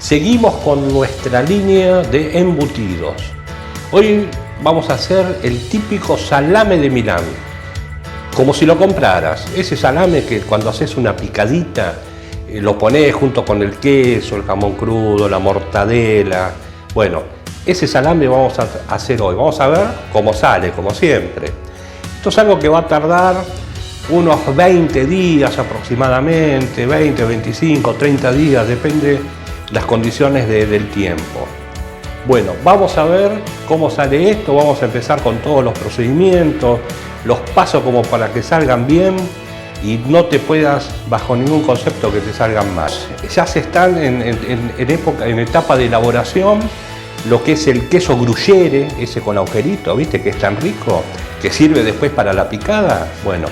Seguimos con nuestra línea de embutidos. Hoy vamos a hacer el típico salame de Milán, como si lo compraras. Ese salame que cuando haces una picadita, lo pones junto con el queso, el jamón crudo, la mortadela. Bueno, ese salame vamos a hacer hoy. Vamos a ver cómo sale, como siempre. Esto es algo que va a tardar unos 20 días aproximadamente, 20, 25, 30 días, depende las condiciones del tiempo. Bueno, vamos a ver cómo sale esto. Vamos a empezar con todos los procedimientos, los pasos como para que salgan bien y no te puedas bajo ningún concepto que te salgan mal. Ya se están en etapa de elaboración lo que es el queso gruyere, ese con agujerito, ¿viste? Que es tan rico, que sirve después para la picada. Bueno,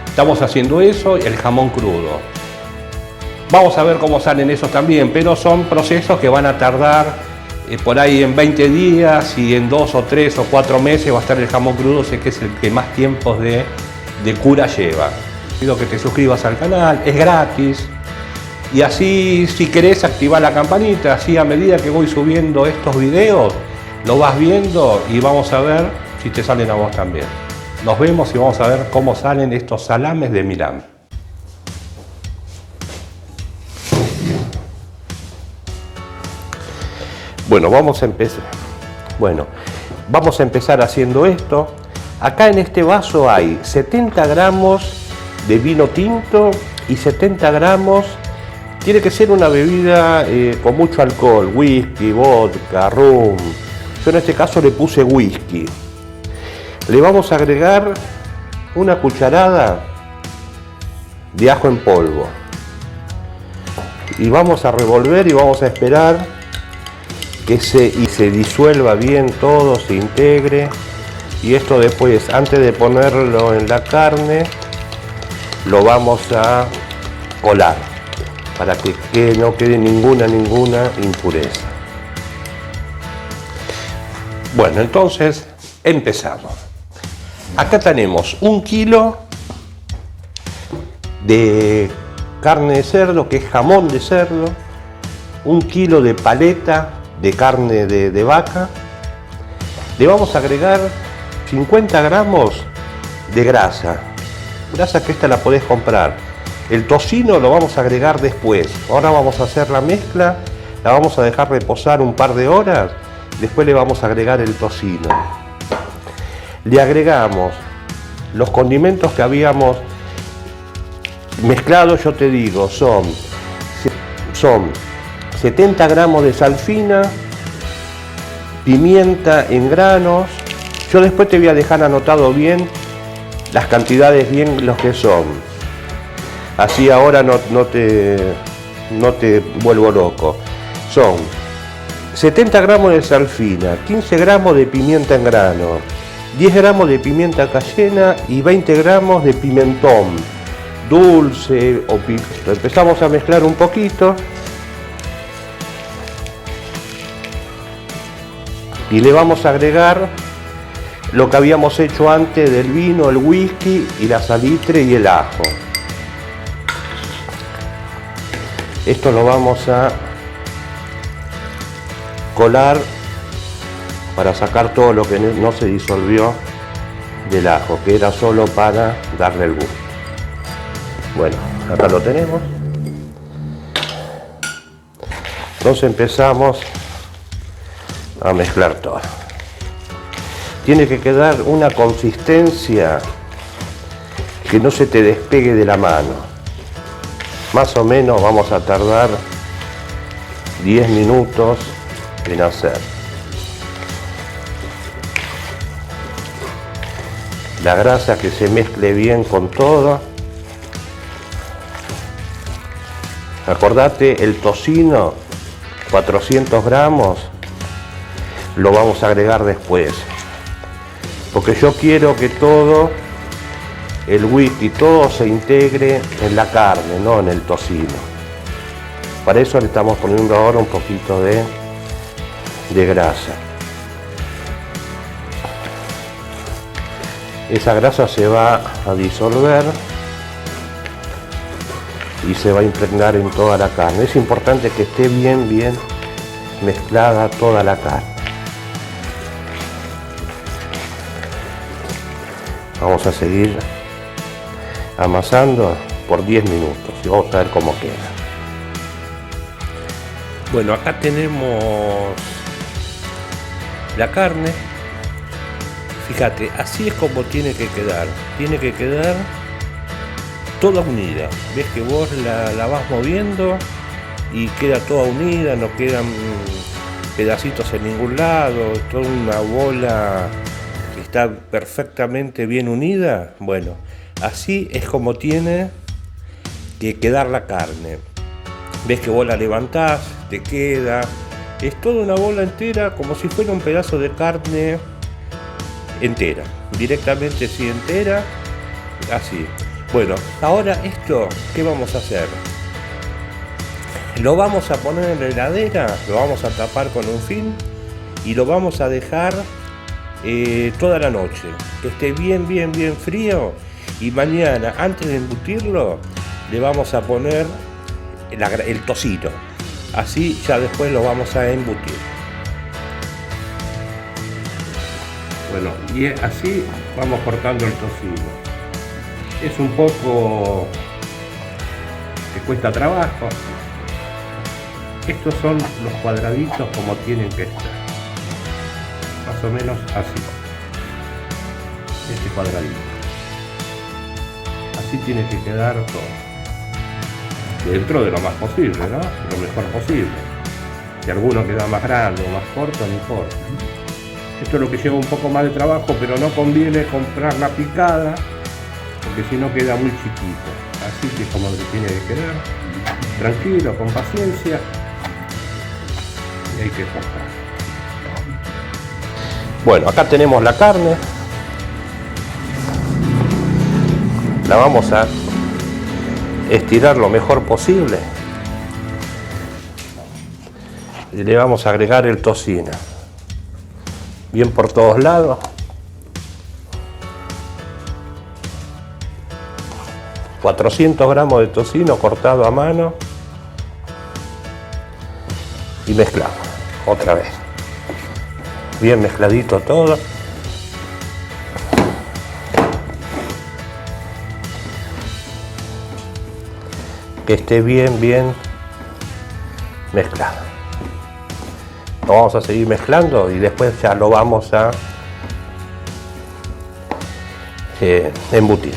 estamos haciendo eso y el jamón crudo. Vamos a ver cómo salen esos también, pero son procesos que van a tardar por ahí en 20 días y en 2 o 3 o 4 meses va a estar el jamón crudo, sé que es el que más tiempos de cura lleva. Pido que te suscribas al canal, es gratis. Y así, si querés, activar la campanita, así a medida que voy subiendo estos videos, lo vas viendo y vamos a ver si te salen a vos también. Nos vemos y vamos a ver cómo salen estos salames de Milán. Bueno, vamos a empezar haciendo esto. Acá en este vaso hay 70 gramos de vino tinto y 70 gramos, tiene que ser una bebida con mucho alcohol, whisky, vodka, rum. Yo en este caso le puse whisky. Le vamos a agregar una cucharada de ajo en polvo. Y vamos a revolver y vamos a esperar que se disuelva bien todo, se integre. Y esto después, antes de ponerlo en la carne, lo vamos a colar para que no quede ninguna impureza. Bueno, entonces empezamos. Acá tenemos 1 kilo de carne de cerdo, que es jamón de cerdo, 1 kilo de paleta de carne de vaca. Le vamos a agregar 50 gramos de grasa que esta la podés comprar. El tocino lo vamos a agregar después. Ahora vamos a hacer la mezcla, la vamos a dejar reposar un par de horas, después le vamos a agregar el tocino. Le agregamos los condimentos que habíamos mezclado, yo te digo, son 70 gramos de sal fina, pimienta en granos. Yo después te voy a dejar anotado bien las cantidades, bien los que son. Así ahora no te vuelvo loco. Son 70 gramos de sal fina, 15 gramos de pimienta en grano, 10 gramos de pimienta cayena y 20 gramos de pimentón dulce o picante. Empezamos a mezclar un poquito. Y le vamos a agregar lo que habíamos hecho antes del vino, el whisky y la salitre y el ajo. Esto lo vamos a colar para sacar todo lo que no se disolvió del ajo, que era solo para darle el gusto. Bueno, acá lo tenemos. Entonces empezamos a mezclar todo. Tiene que quedar una consistencia que no se te despegue de la mano. Más o menos vamos a tardar 10 minutos en hacer. La grasa que se mezcle bien con todo. Acordate, el tocino, 400 gramos, lo vamos a agregar después, porque yo quiero que todo, el whisky, todo se integre en la carne, no en el tocino. Para eso le estamos poniendo ahora un poquito de grasa. Esa grasa se va a disolver y se va a impregnar en toda la carne. Es importante que esté bien mezclada toda la carne. Vamos a seguir amasando por 10 minutos y vamos a ver cómo queda. Bueno, acá tenemos la carne. Fíjate, así es como tiene que quedar. Tiene que quedar toda unida. Ves que vos la vas moviendo y queda toda unida, no quedan pedacitos en ningún lado, toda una bola que está perfectamente bien unida. Bueno, así es como tiene que quedar la carne. Ves que vos la levantás, te queda, es toda una bola entera, como si fuera un pedazo de carne entera, directamente así entera, así. Bueno, ahora esto, ¿qué vamos a hacer? Lo vamos a poner en la heladera, lo vamos a tapar con un film y lo vamos a dejar toda la noche, que esté bien frío, y mañana antes de embutirlo le vamos a poner el tocino, así ya después lo vamos a embutir. Bueno, y así vamos cortando el tocino. Es un poco que cuesta trabajo. Estos son los cuadraditos como tienen que estar, más o menos así, este cuadradito, así tiene que quedar todo, dentro de lo más posible, ¿no? Lo mejor posible. Si alguno queda más grande o más corto, no importa. Esto es lo que lleva un poco más de trabajo, pero no conviene comprarla picada, porque si no queda muy chiquito. Así que como que tiene que quedar, tranquilo, con paciencia. Hay que cortar. Bueno, acá tenemos la carne. La vamos a estirar lo mejor posible y le vamos a agregar el tocino bien por todos lados. $400 gramos de tocino cortado a mano y mezclamos otra vez, bien mezcladito todo. Que esté bien mezclado. Lo vamos a seguir mezclando y después ya lo vamos a embutir.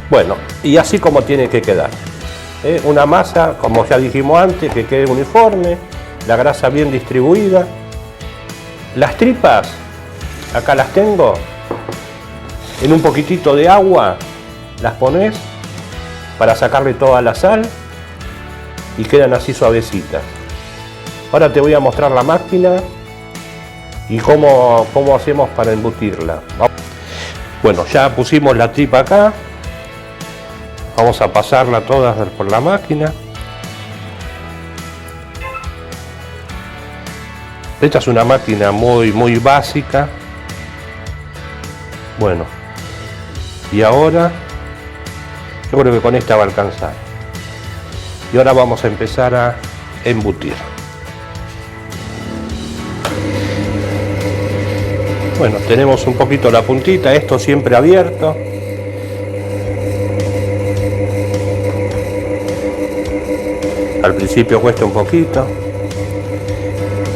Bueno, y así como tiene que quedar. Una masa, como ya dijimos antes, que quede uniforme, la grasa bien distribuida. Las tripas, acá las tengo, en un poquitito de agua, las pones para sacarle toda la sal y quedan así suavecitas. Ahora te voy a mostrar la máquina y cómo hacemos para embutirla. Bueno, ya pusimos la tripa acá. Vamos a pasarla todas por la máquina. Esta es una máquina muy básica. Bueno, y ahora yo creo que con esta va a alcanzar. Y ahora vamos a empezar a embutir. Bueno, tenemos un poquito la puntita, esto siempre abierto. Al principio cuesta un poquito.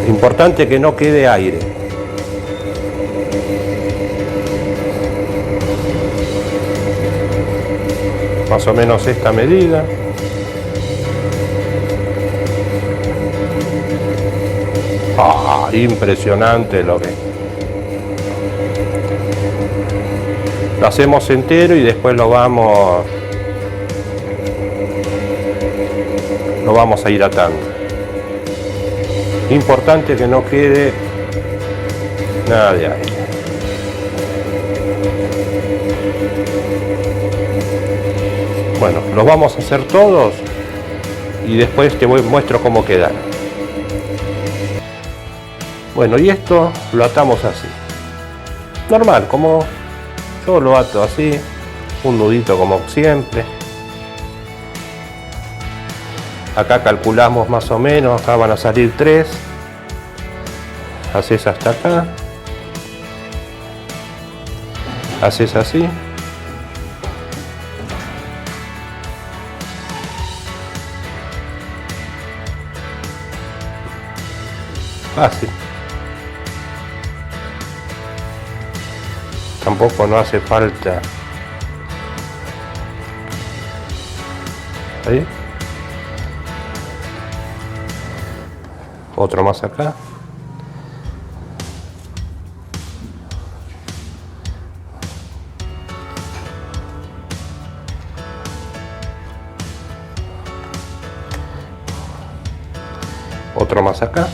Importante que no quede aire. Más o menos esta medida. Ah, impresionante lo que... Lo hacemos entero y después lo vamos a ir atando. Importante que no quede nada de aire. Bueno, los vamos a hacer todos y después te muestro cómo quedan. Bueno, y esto lo atamos así. Normal, como yo lo ato así, un nudito como siempre. Acá calculamos más o menos, acá van a salir 3. Haces hasta acá. Haces así. Fácil. Tampoco no hace falta. Ahí. Otro más acá. Otro más acá.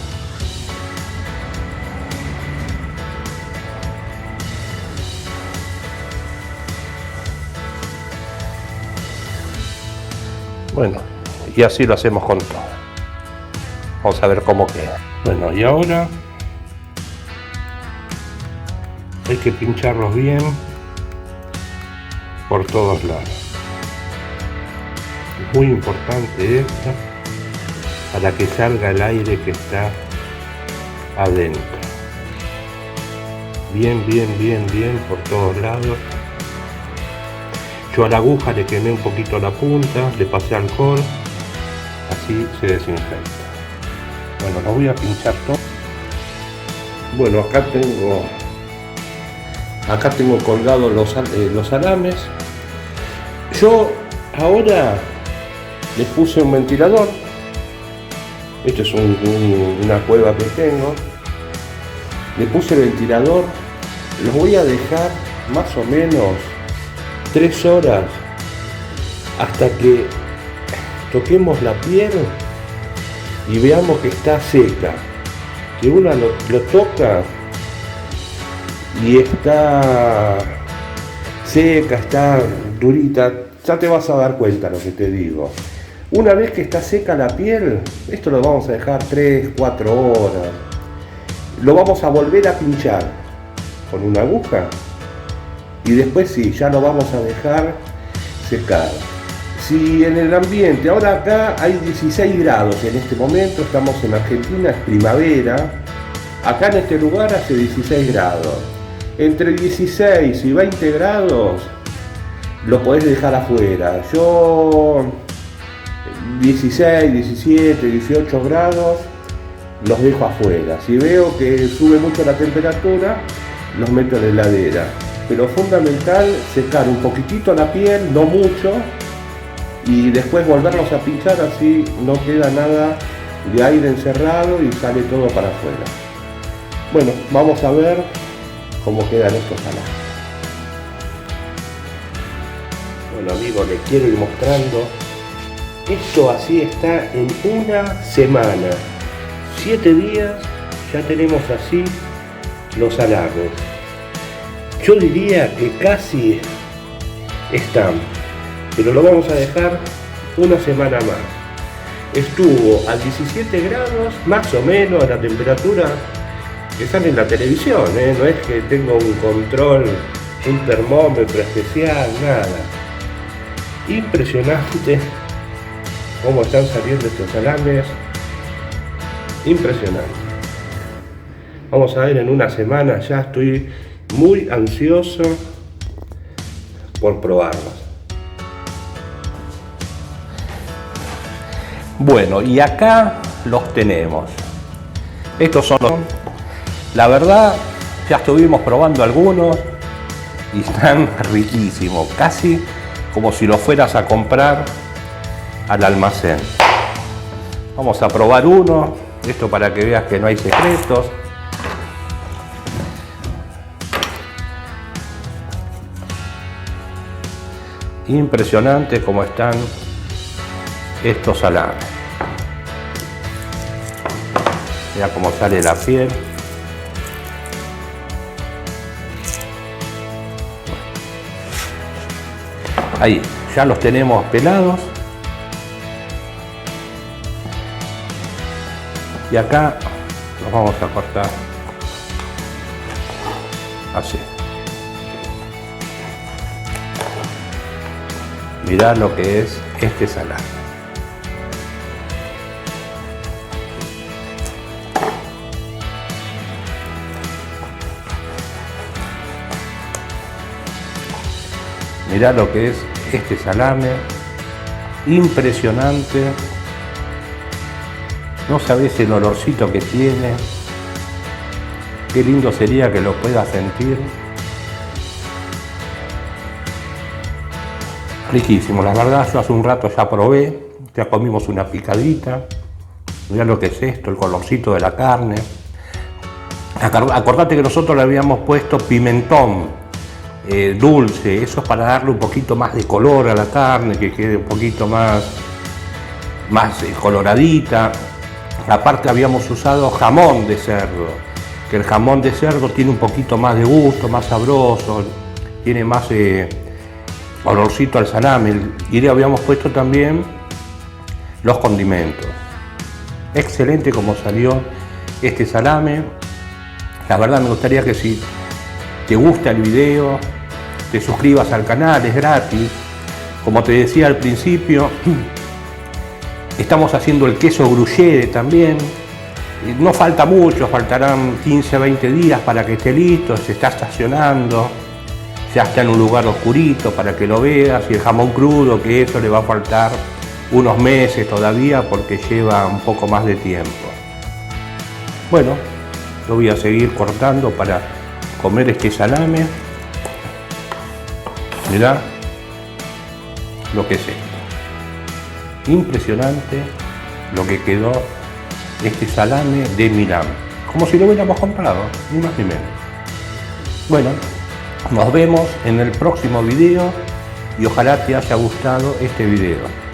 Bueno, y así lo hacemos con todo. Vamos a ver cómo queda. Bueno, y ahora hay que pincharlos bien por todos lados. Es muy importante esto para que salga el aire que está adentro. Bien, bien, bien, bien por todos lados. Yo a la aguja le quemé un poquito la punta, le pasé alcohol, así se desinfecta. Bueno, lo voy a pinchar todo. Bueno, acá tengo colgados los alames. Yo ahora les puse un ventilador. Esto es una cueva que tengo. Le puse el ventilador. Los voy a dejar más o menos 3 horas hasta que toquemos la piel y veamos que está seca, que uno lo toca y está seca, está durita, ya te vas a dar cuenta lo que te digo. Una vez que está seca la piel, esto lo vamos a dejar 3, 4 horas, lo vamos a volver a pinchar con una aguja. Y después sí, ya lo vamos a dejar secar. Si en el ambiente, ahora acá hay 16 grados en este momento, estamos en Argentina, es primavera. Acá en este lugar hace 16 grados. Entre 16 y 20 grados lo podés dejar afuera. Yo 16, 17, 18 grados los dejo afuera. Si veo que sube mucho la temperatura, los meto en la heladera. Pero fundamental secar un poquitito la piel, no mucho, y después volverlos a pinchar, así no queda nada de aire encerrado y sale todo para afuera. Bueno, vamos a ver cómo quedan estos alames. Bueno amigos, les quiero ir mostrando. Esto así está en una semana. 7 días ya tenemos así los alames. Yo diría que casi están, pero lo vamos a dejar una semana más. Estuvo a 17 grados, más o menos, la temperatura que sale en la televisión, no es que tengo un control, un termómetro especial, nada. Impresionante cómo están saliendo estos alames, impresionante. Vamos a ver en una semana, ya estoy muy ansioso por probarlos. Bueno, y acá los tenemos. Estos son los... La verdad, ya estuvimos probando algunos y están riquísimos, casi como si los fueras a comprar al almacén. Vamos a probar uno, esto para que veas que no hay secretos. Impresionante cómo están estos salames. Mira cómo sale la piel. Ahí, ya los tenemos pelados. Y acá los vamos a cortar así. Mirá lo que es este salame. Mirá lo que es este salame, impresionante. No sabés el olorcito que tiene. Qué lindo sería que lo puedas sentir. Riquísimo, la verdad, yo hace un rato ya probé, ya comimos una picadita. Mirá lo que es esto, el colorcito de la carne. Acordate que nosotros le habíamos puesto pimentón dulce, eso es para darle un poquito más de color a la carne, que quede un poquito más coloradita. Aparte habíamos usado jamón de cerdo, que el jamón de cerdo tiene un poquito más de gusto, más sabroso, tiene más olorcito al salame. Y le habíamos puesto también los condimentos. Excelente como salió este salame. La verdad me gustaría que si te gusta el video, te suscribas al canal, es gratis. Como te decía al principio, estamos haciendo el queso gruyere también. No falta mucho, faltarán 15 a 20 días para que esté listo, se está estacionando. Ya está en un lugar oscurito para que lo veas. Y el jamón crudo, que eso le va a faltar unos meses todavía porque lleva un poco más de tiempo. Bueno, lo voy a seguir cortando para comer este salame. Mirá lo que es esto. Impresionante lo que quedó este salame de Milán. Como si lo hubiéramos comprado, ni más ni menos. Bueno, nos vemos en el próximo video y ojalá te haya gustado este video.